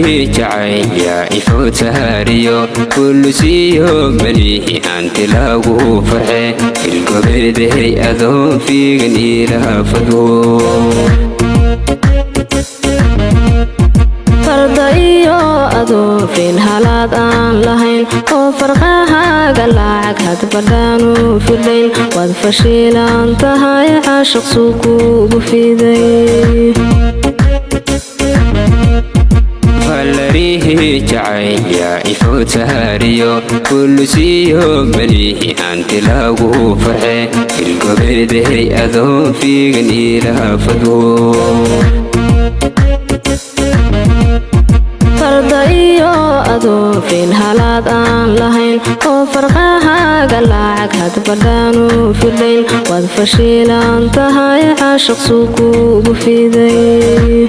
فلريه جعيل يا إفوت هاريو كل سيو مليه أنت لاغو فرحي القبر دهي أذو في غنيلها فدو fardayo adoofin halaad aan lahayn oo farqahaaga lacag had badhaanu filayn waad fashiilan tahay caashiq suu kuugu fiday فلريه جعيل يا إفوت هاريو كل سيو مليه أنت لاغو فرحي القبر دهي أذو في غنيلها فدو fardayo adoofin halaad aan lahayn oo farqahaaga lacag had badhaanu filayn waad fashiilan tahay caashiq suu kuugu fiday